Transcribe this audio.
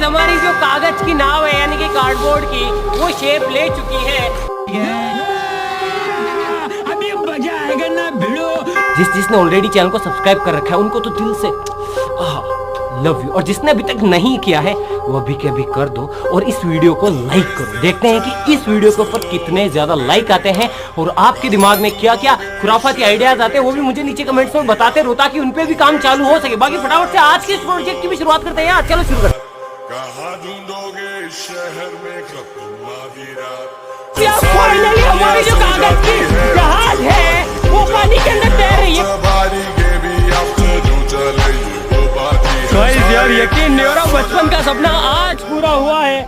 हमारी जो कागज की नाव है यानी कि कार्डबोर्ड की वो शेप ले चुकी है। अभी मजा आएगा ना भिड़ो। जिसने ऑलरेडी चैनल को सब्सक्राइब कर रखा है उनको तो दिल से लव यू, और जिसने अभी तक नहीं किया है वो अभी के अभी कर दो और इस वीडियो को लाइक करो। देखते हैं कि इस वीडियो के ऊपर कितने ज्यादा लाइक आते हैं और आपके दिमाग में क्या क्या खुराफाती आइडियाज आते हैं वो भी मुझे नीचे कमेंट्स में बताते रहो ताकि उन पे भी काम चालू हो सके। बाकी फटाफट से आज के इस प्रोजेक्ट की भी शुरुआत करते हैं यार, चलो शुरू करते हैं। कहाँ ढूंढोगे शहर में कब आधी रात। क्या फाइनली हमारी जो कागज की जहाज है वो पानी के अंदर तैर रही है। यार यकीन नहीं हो रहा, बचपन का सपना आज पूरा हुआ है।